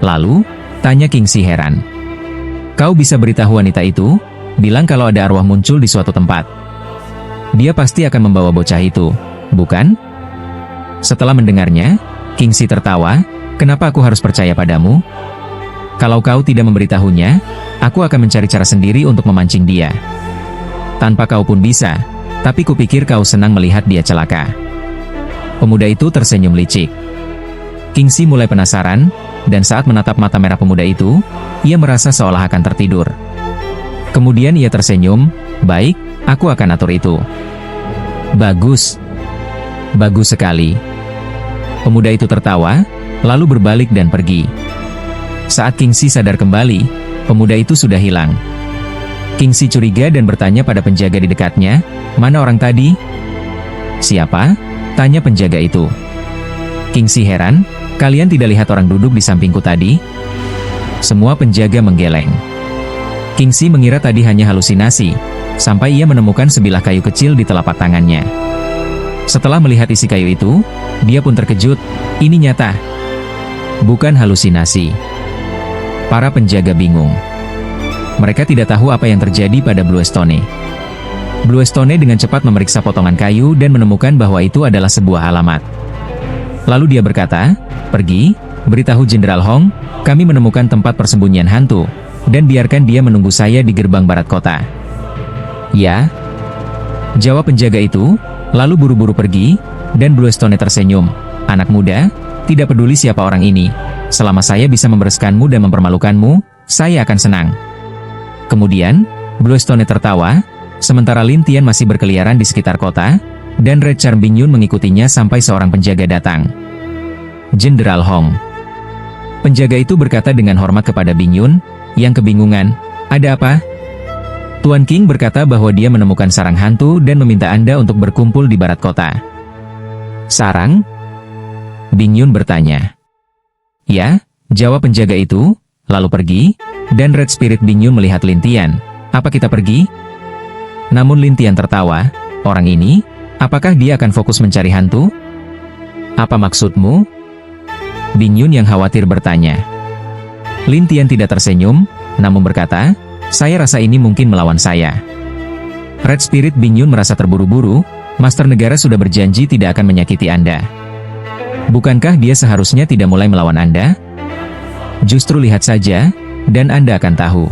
Lalu, tanya Kingsi heran, "Kau bisa beritahu wanita itu, bilang kalau ada arwah muncul di suatu tempat. Dia pasti akan membawa bocah itu, bukan?" Setelah mendengarnya, Kingsi tertawa, "Kenapa aku harus percaya padamu? Kalau kau tidak memberitahunya, aku akan mencari cara sendiri untuk memancing dia. Tanpa kau pun bisa, tapi kupikir kau senang melihat dia celaka." Pemuda itu tersenyum licik. Kingsi mulai penasaran, dan saat menatap mata merah pemuda itu, ia merasa seolah akan tertidur. Kemudian ia tersenyum, "Baik, aku akan atur itu." "Bagus. Bagus sekali." Pemuda itu tertawa, lalu berbalik dan pergi. Saat Kingsi sadar kembali, pemuda itu sudah hilang. Kingsi curiga dan bertanya pada penjaga di dekatnya, "Mana orang tadi?" "Siapa?" tanya penjaga itu. Kingsi heran, "Kalian tidak lihat orang duduk di sampingku tadi?" Semua penjaga menggeleng. Kingsi mengira tadi hanya halusinasi, sampai ia menemukan sebilah kayu kecil di telapak tangannya. Setelah melihat isi kayu itu, dia pun terkejut, ini nyata. Bukan halusinasi. Para penjaga bingung. Mereka tidak tahu apa yang terjadi pada Bluestone. Bluestone dengan cepat memeriksa potongan kayu dan menemukan bahwa itu adalah sebuah alamat. Lalu dia berkata, "Pergi, beritahu Jenderal Hong, kami menemukan tempat persembunyian hantu, dan biarkan dia menunggu saya di gerbang barat kota." "Ya," jawab penjaga itu, lalu buru-buru pergi, dan Bluestone tersenyum, "Anak muda, tidak peduli siapa orang ini, selama saya bisa membereskanmu dan mempermalukanmu, saya akan senang." Kemudian, Bluestone tertawa, Sementara Lin Tian masih berkeliaran di sekitar kota, dan Red Charm Bingyun mengikutinya sampai seorang penjaga datang. Jenderal Hong. Penjaga itu berkata dengan hormat kepada Bingyun, yang kebingungan, "Ada apa?" Tuan King berkata bahwa dia menemukan sarang hantu dan meminta Anda untuk berkumpul di barat kota. Sarang? Bingyun bertanya. Ya, jawab penjaga itu, lalu pergi, dan Red Spirit Bingyun melihat Lin Tian. Apa kita pergi? Namun Lin Tian tertawa, orang ini, apakah dia akan fokus mencari hantu? Apa maksudmu? Bingyun yang khawatir bertanya. Lin Tian tidak tersenyum, namun berkata, saya rasa ini mungkin melawan saya. Red Spirit Bingyun merasa terburu-buru, Master Negara sudah berjanji tidak akan menyakiti Anda. Bukankah dia seharusnya tidak mulai melawan Anda? Justru lihat saja, dan Anda akan tahu.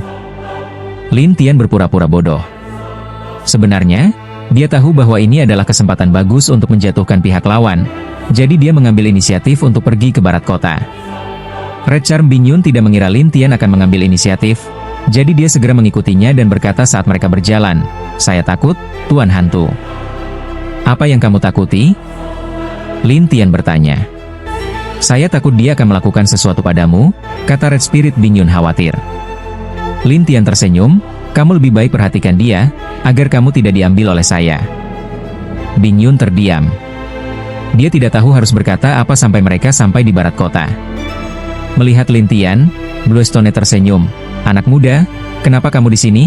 Lin Tian berpura-pura bodoh. Sebenarnya, dia tahu bahwa ini adalah kesempatan bagus untuk menjatuhkan pihak lawan, jadi dia mengambil inisiatif untuk pergi ke barat kota. Red Charm Bingyun tidak mengira Lin Tian akan mengambil inisiatif, jadi dia segera mengikutinya dan berkata saat mereka berjalan, "Saya takut, Tuan Hantu." "Apa yang kamu takuti?" Lin Tian bertanya. "Saya takut dia akan melakukan sesuatu padamu," kata Red Spirit Bingyun khawatir. Lin Tian tersenyum, "Kamu lebih baik perhatikan dia, agar kamu tidak diambil oleh saya." Bingyun terdiam. Dia tidak tahu harus berkata apa sampai mereka sampai di barat kota. Melihat Lin Tian, Bluestone tersenyum. "Anak muda, kenapa kamu di sini?"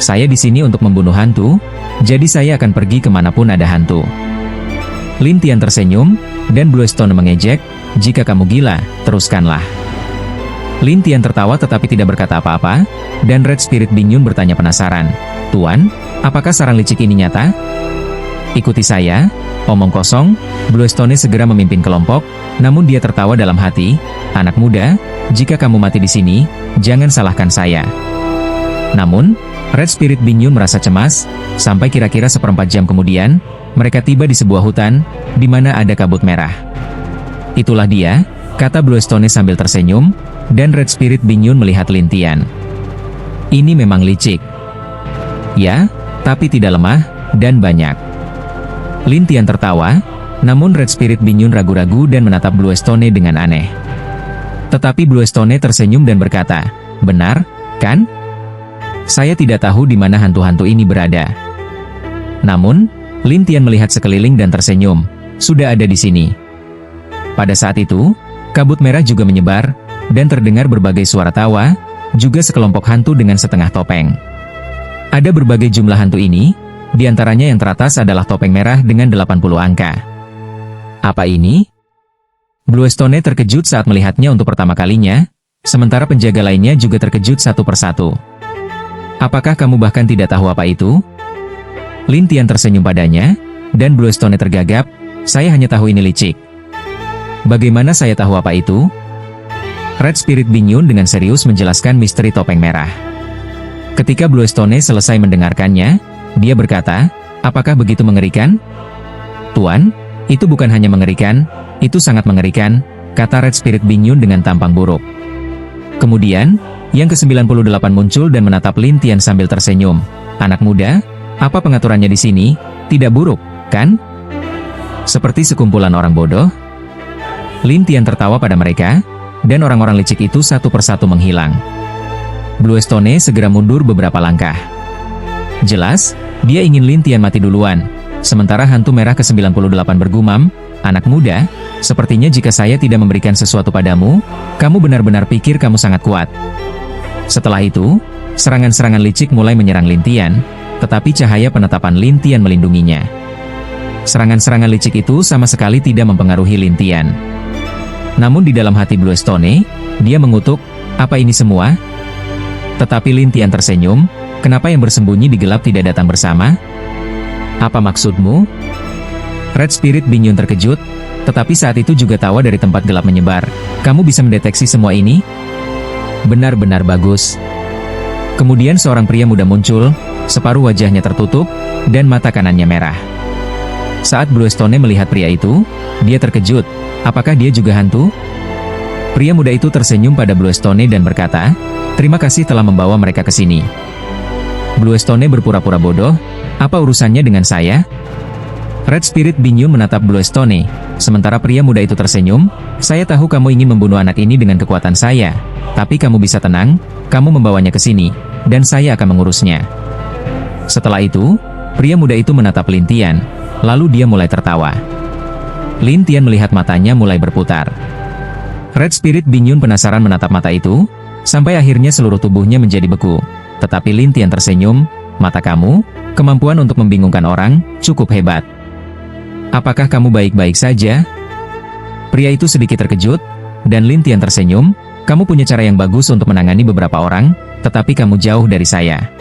"Saya di sini untuk membunuh hantu, jadi saya akan pergi kemanapun ada hantu." Lin Tian tersenyum, dan Bluestone mengejek, "Jika kamu gila, teruskanlah." Lin Tian tertawa tetapi tidak berkata apa-apa, dan Red Spirit Bingyun bertanya penasaran, "Tuan, apakah sarang licik ini nyata?" "Ikuti saya." Omong kosong, Bluestone segera memimpin kelompok, namun dia tertawa dalam hati, "Anak muda, jika kamu mati di sini, jangan salahkan saya." Namun, Red Spirit Bingyun merasa cemas, sampai kira-kira seperempat jam kemudian, mereka tiba di sebuah hutan, di mana ada kabut merah. "Itulah dia," kata Bluestone sambil tersenyum, dan Red Spirit Bingyun melihat Lin Tian. "Ini memang licik." "Ya, tapi tidak lemah, dan banyak." Lin Tian tertawa, namun Red Spirit Bingyun ragu-ragu dan menatap Bluestone dengan aneh. Tetapi Bluestone tersenyum dan berkata, "Benar, kan? Saya tidak tahu di mana hantu-hantu ini berada." Namun, Lin Tian melihat sekeliling dan tersenyum, "Sudah ada di sini." Pada saat itu, kabut merah juga menyebar, dan terdengar berbagai suara tawa, juga sekelompok hantu dengan setengah topeng. Ada berbagai jumlah hantu ini, di antaranya yang teratas adalah topeng merah dengan 80 angka. Apa ini? Bluestone terkejut saat melihatnya untuk pertama kalinya, sementara penjaga lainnya juga terkejut satu persatu. "Apakah kamu bahkan tidak tahu apa itu?" Lin Tian tersenyum padanya, dan Bluestone tergagap, "Saya hanya tahu ini licik." "Bagaimana saya tahu apa itu?" Red Spirit Bingyun dengan serius menjelaskan misteri topeng merah. Ketika Bluestone selesai mendengarkannya, dia berkata, "Apakah begitu mengerikan?" "Tuan, itu bukan hanya mengerikan, itu sangat mengerikan," kata Red Spirit Bingyun dengan tampang buruk. Kemudian, yang ke-98 muncul dan menatap Lin Tian sambil tersenyum. "Anak muda, apa pengaturannya di sini? Tidak buruk, kan? Seperti sekumpulan orang bodoh?" Lin Tian tertawa pada mereka, dan orang-orang licik itu satu persatu menghilang. Bluestone segera mundur beberapa langkah. Jelas, dia ingin Lin Tian mati duluan. Sementara hantu merah ke-98 bergumam, "Anak muda, sepertinya jika saya tidak memberikan sesuatu padamu, kamu benar-benar pikir kamu sangat kuat." Setelah itu, serangan-serangan licik mulai menyerang Lin Tian, tetapi cahaya penetapan Lin Tian melindunginya. Serangan-serangan licik itu sama sekali tidak mempengaruhi Lin Tian. Namun di dalam hati Bluestone, dia mengutuk, "Apa ini semua?" Tetapi Lin Tian tersenyum, "Kenapa yang bersembunyi di gelap tidak datang bersama?" "Apa maksudmu?" Red Spirit Bingyun terkejut, tetapi saat itu juga tawa dari tempat gelap menyebar. "Kamu bisa mendeteksi semua ini? Benar-benar bagus." Kemudian seorang pria muda muncul, separuh wajahnya tertutup, dan mata kanannya merah. Saat Bluestone melihat pria itu, dia terkejut. Apakah dia juga hantu? Pria muda itu tersenyum pada Bluestone dan berkata, "Terima kasih telah membawa mereka ke sini." Bluestone berpura-pura bodoh, apa urusannya dengan saya? Red Spirit Binyun menatap Bluestone, sementara pria muda itu tersenyum, saya tahu kamu ingin membunuh anak ini dengan kekuatan saya, tapi kamu bisa tenang, kamu membawanya ke sini, dan saya akan mengurusnya. Setelah itu, pria muda itu menatap Lin Tian, lalu dia mulai tertawa. Lin Tian melihat matanya mulai berputar. Red Spirit Binyun penasaran menatap mata itu, sampai akhirnya seluruh tubuhnya menjadi beku. Tetapi Lin Tian tersenyum, mata kamu, kemampuan untuk membingungkan orang, cukup hebat. Apakah kamu baik-baik saja? Pria itu sedikit terkejut, dan Lin Tian tersenyum, kamu punya cara yang bagus untuk menangani beberapa orang, tetapi kamu jauh dari saya.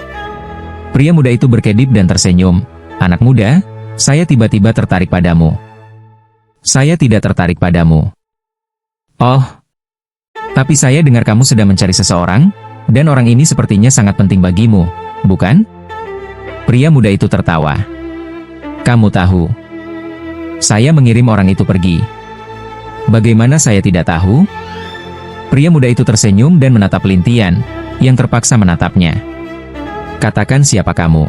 Pria muda itu berkedip dan tersenyum, anak muda, saya tiba-tiba tertarik padamu. Saya tidak tertarik padamu. Oh, tapi saya dengar kamu sedang mencari seseorang, dan orang ini sepertinya sangat penting bagimu, bukan? Pria muda itu tertawa. Kamu tahu. Saya mengirim orang itu pergi. Bagaimana saya tidak tahu? Pria muda itu tersenyum dan menatap Lin Tian, yang terpaksa menatapnya. Katakan siapa kamu.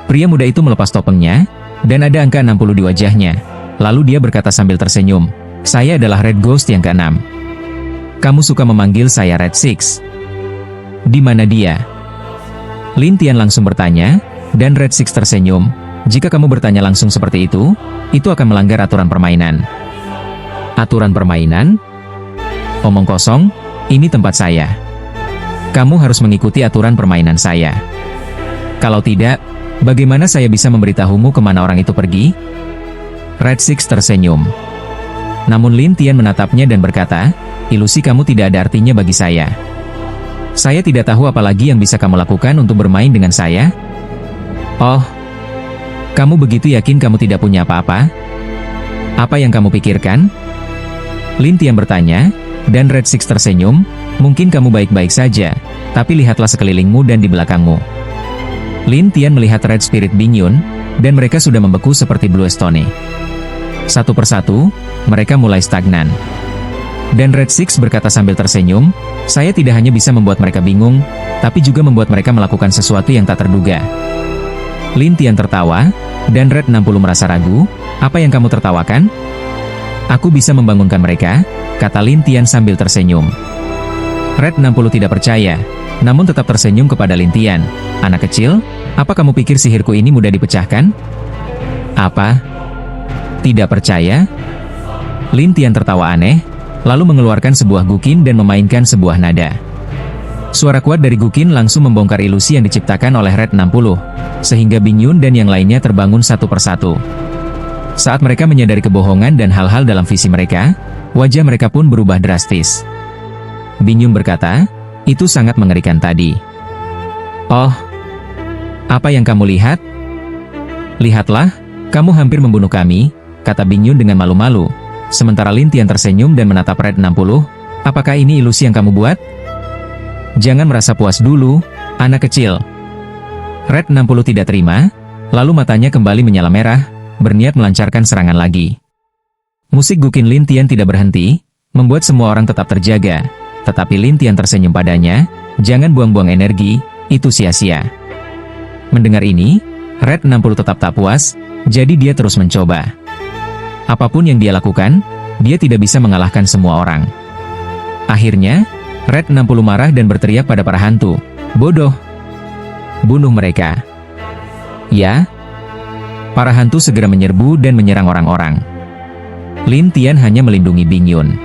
Pria muda itu melepas topengnya, dan ada angka 60 di wajahnya. Lalu dia berkata sambil tersenyum, saya adalah Red Ghost yang ke-6. Kamu suka memanggil saya Red Six. Di mana dia? Lin Tian langsung bertanya, dan Red Six tersenyum. Jika kamu bertanya langsung seperti itu akan melanggar aturan permainan. Aturan permainan? Omong kosong, ini tempat saya. Kamu harus mengikuti aturan permainan saya. Kalau tidak, bagaimana saya bisa memberitahumu kemana orang itu pergi? Red Six tersenyum. Namun Lin Tian menatapnya dan berkata, ilusi kamu tidak ada artinya bagi saya. Saya tidak tahu apa lagi yang bisa kamu lakukan untuk bermain dengan saya. Oh, kamu begitu yakin kamu tidak punya apa-apa? Apa yang kamu pikirkan? Lin Tian bertanya, dan Red Six tersenyum, mungkin kamu baik-baik saja, tapi lihatlah sekelilingmu dan di belakangmu. Lin Tian melihat Red Spirit Binyun, dan mereka sudah membeku seperti Bluestone. Satu persatu, mereka mulai stagnan. Dan Red Six berkata sambil tersenyum, saya tidak hanya bisa membuat mereka bingung, tapi juga membuat mereka melakukan sesuatu yang tak terduga. Lin Tian tertawa, dan Red 60 merasa ragu, apa yang kamu tertawakan? Aku bisa membangunkan mereka, kata Lin Tian sambil tersenyum. Red 60 tidak percaya, namun tetap tersenyum kepada Lin Tian. Anak kecil, apa kamu pikir sihirku ini mudah dipecahkan? Apa? Tidak percaya? Lin Tian tertawa aneh, lalu mengeluarkan sebuah gukin dan memainkan sebuah nada. Suara kuat dari gukin langsung membongkar ilusi yang diciptakan oleh Red 60, sehingga Binyun dan yang lainnya terbangun satu persatu. Saat mereka menyadari kebohongan dan hal-hal dalam visi mereka, wajah mereka pun berubah drastis. Binyun berkata, itu sangat mengerikan tadi. Oh, apa yang kamu lihat? Lihatlah, kamu hampir membunuh kami, kata Binyun dengan malu-malu. Sementara Lin Tian tersenyum dan menatap Red 60, apakah ini ilusi yang kamu buat? Jangan merasa puas dulu, anak kecil. Red 60 tidak terima, lalu matanya kembali menyala merah, berniat melancarkan serangan lagi. Musik gukin Lin Tian tidak berhenti, membuat semua orang tetap terjaga, tetapi Lin Tian tersenyum padanya, jangan buang-buang energi, itu sia-sia. Mendengar ini, Red 60 tetap tak puas, jadi dia terus mencoba. Apapun yang dia lakukan, dia tidak bisa mengalahkan semua orang. Akhirnya, Red 60 marah dan berteriak pada para hantu, bodoh! Bunuh mereka! Ya? Para hantu segera menyerbu dan menyerang orang-orang. Lin Tian hanya melindungi Binyun.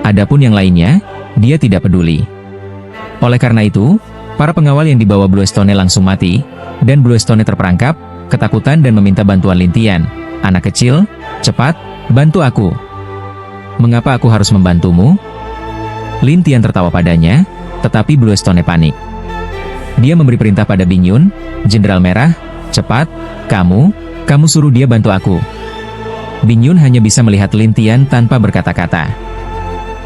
Adapun yang lainnya, dia tidak peduli. Oleh karena itu, para pengawal yang dibawa Bluestone langsung mati, dan Bluestone terperangkap, ketakutan dan meminta bantuan Lin Tian. Anak kecil, cepat, bantu aku. Mengapa aku harus membantumu? Lin Tian tertawa padanya, tetapi Bluestone panik. Dia memberi perintah pada Binyun, Jenderal Merah, cepat, kamu suruh dia bantu aku. Binyun hanya bisa melihat Lin Tian tanpa berkata-kata.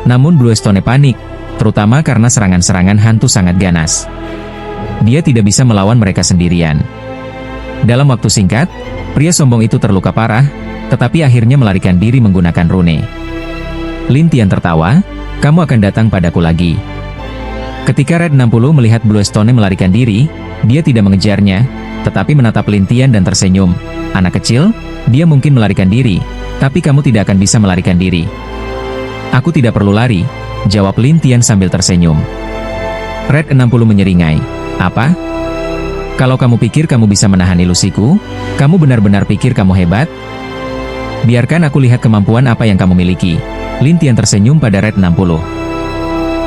Namun Bluestone panik, terutama karena serangan-serangan hantu sangat ganas. Dia tidak bisa melawan mereka sendirian. Dalam waktu singkat, pria sombong itu terluka parah, tetapi akhirnya melarikan diri menggunakan rune. Lin Tian tertawa, kamu akan datang padaku lagi. Ketika Red 60 melihat Blue Stone melarikan diri, dia tidak mengejarnya, tetapi menatap Lintian dan tersenyum. Anak kecil, dia mungkin melarikan diri, tapi kamu tidak akan bisa melarikan diri. Aku tidak perlu lari, jawab Lintian sambil tersenyum. Red 60 menyeringai. Apa? Kalau kamu pikir kamu bisa menahan ilusiku, kamu benar-benar pikir kamu hebat? Biarkan aku lihat kemampuan apa yang kamu miliki. Lintian tersenyum pada Red 60.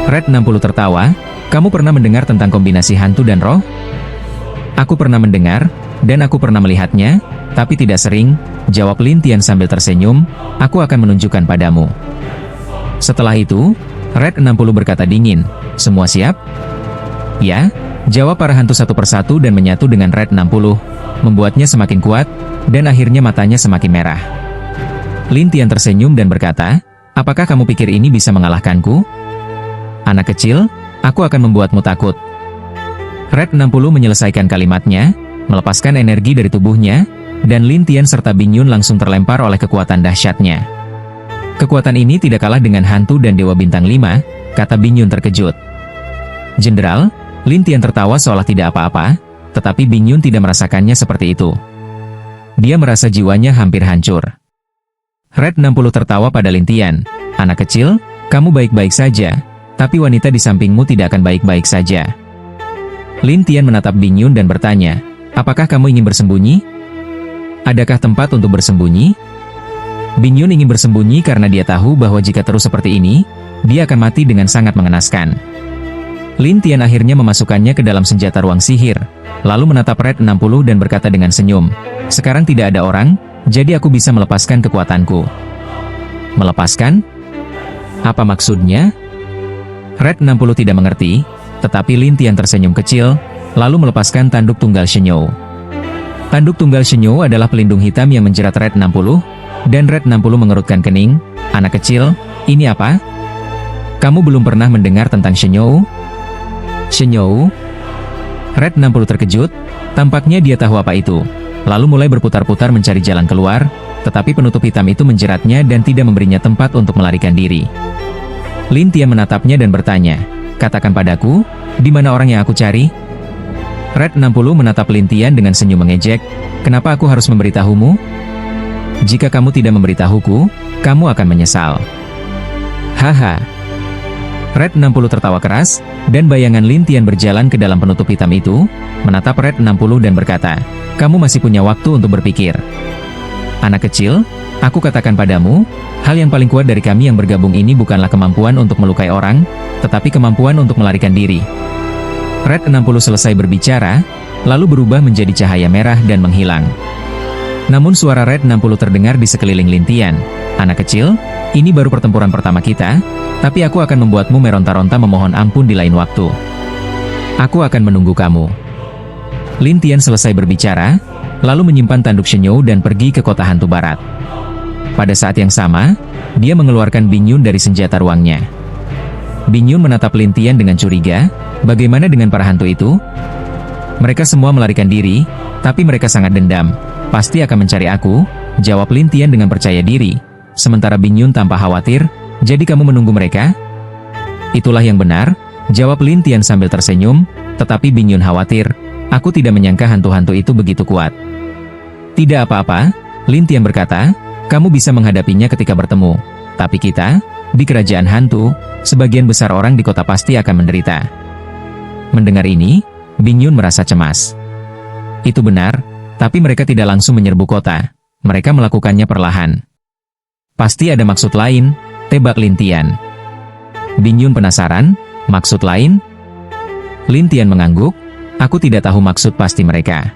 Red 60 tertawa. Kamu pernah mendengar tentang kombinasi hantu dan roh? Aku pernah mendengar, dan aku pernah melihatnya, tapi tidak sering, jawab Lintian sambil tersenyum. Aku akan menunjukkan padamu. Setelah itu, Red 60 berkata dingin, semua siap? Ya, jawab para hantu satu persatu dan menyatu dengan Red 60, membuatnya semakin kuat, dan akhirnya matanya semakin merah. Lintian tersenyum dan berkata, apakah kamu pikir ini bisa mengalahkanku? Anak kecil, aku akan membuatmu takut. Red 60 menyelesaikan kalimatnya, melepaskan energi dari tubuhnya, dan Lintian serta Bingyun langsung terlempar oleh kekuatan dahsyatnya. Kekuatan ini tidak kalah dengan hantu dan Dewa Bintang 5, kata Bingyun terkejut. Jenderal, Lintian tertawa seolah tidak apa-apa, tetapi Bingyun tidak merasakannya seperti itu. Dia merasa jiwanya hampir hancur. Red 60 tertawa pada Lintian, anak kecil, kamu baik-baik saja, tapi wanita di sampingmu tidak akan baik-baik saja. Lintian menatap Bingyun dan bertanya, apakah kamu ingin bersembunyi? Adakah tempat untuk bersembunyi? Bingyun ingin bersembunyi karena dia tahu bahwa jika terus seperti ini, dia akan mati dengan sangat mengenaskan. Lintian akhirnya memasukkannya ke dalam senjata ruang sihir, lalu menatap Red 60 dan berkata dengan senyum, sekarang tidak ada orang, jadi aku bisa melepaskan kekuatanku. Melepaskan? Apa maksudnya? Red 60 tidak mengerti, tetapi Lintian tersenyum kecil, lalu melepaskan tanduk tunggal Shenyou. Tanduk tunggal Shenyou adalah pelindung hitam yang menjerat Red 60, dan Red 60 mengerutkan kening, anak kecil, ini apa? Kamu belum pernah mendengar tentang Shenyou? Shenyou? Red 60 terkejut, tampaknya dia tahu apa itu, lalu mulai berputar-putar mencari jalan keluar, tetapi penutup hitam itu menjeratnya dan tidak memberinya tempat untuk melarikan diri. Lintian menatapnya dan bertanya, katakan padaku, di mana orang yang aku cari? Red 60 menatap Lintian dengan senyum mengejek, kenapa aku harus memberitahumu? Jika kamu tidak memberitahuku, kamu akan menyesal. Haha. Red 60 tertawa keras, dan bayangan Lintian berjalan ke dalam penutup hitam itu, menatap Red 60 dan berkata, kamu masih punya waktu untuk berpikir. Anak kecil, aku katakan padamu, hal yang paling kuat dari kami yang bergabung ini bukanlah kemampuan untuk melukai orang, tetapi kemampuan untuk melarikan diri. Red 60 selesai berbicara, lalu berubah menjadi cahaya merah dan menghilang. Namun suara Red 60 terdengar di sekeliling Lintian. Anak kecil, ini baru pertempuran pertama kita, tapi aku akan membuatmu meronta-ronta memohon ampun di lain waktu. Aku akan menunggu kamu. Lintian selesai berbicara, lalu menyimpan tanduk Shenyou dan pergi ke kota hantu barat. Pada saat yang sama, dia mengeluarkan Bingyun dari senjata ruangnya. Bingyun menatap Lintian dengan curiga, bagaimana dengan para hantu itu? Mereka semua melarikan diri, tapi mereka sangat dendam. Pasti akan mencari aku, jawab Lintian dengan percaya diri. Sementara Bingyun tanpa khawatir, jadi kamu menunggu mereka? Itulah yang benar, jawab Lintian sambil tersenyum, tetapi Bingyun khawatir. Aku tidak menyangka hantu-hantu itu begitu kuat. Tidak apa-apa, Lintian berkata, kamu bisa menghadapinya ketika bertemu. Tapi kita, di kerajaan hantu, sebagian besar orang di kota pasti akan menderita. Mendengar ini, Bingyun merasa cemas. Itu benar, tapi mereka tidak langsung menyerbu kota. Mereka melakukannya perlahan. Pasti ada maksud lain, tebak Lintian. Bingyun penasaran, maksud lain? Lintian mengangguk, aku tidak tahu maksud pasti mereka.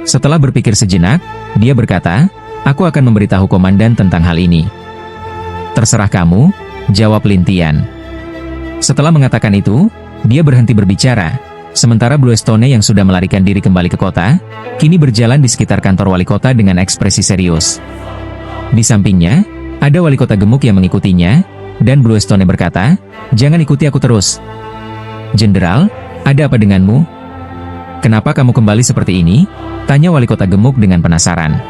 Setelah berpikir sejenak, dia berkata, aku akan memberitahu komandan tentang hal ini. Terserah kamu, jawab Lintian. Setelah mengatakan itu, dia berhenti berbicara. Sementara Blue Stone yang sudah melarikan diri kembali ke kota, kini berjalan di sekitar kantor wali kota dengan ekspresi serius. Di sampingnya, ada wali kota gemuk yang mengikutinya, dan Blue Stone berkata, jangan ikuti aku terus. Jenderal, ada apa denganmu? Kenapa kamu kembali seperti ini? Tanya wali kota gemuk dengan penasaran.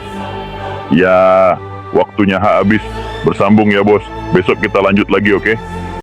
Ya, waktunya habis. Bersambung ya bos. Besok kita lanjut lagi, oke?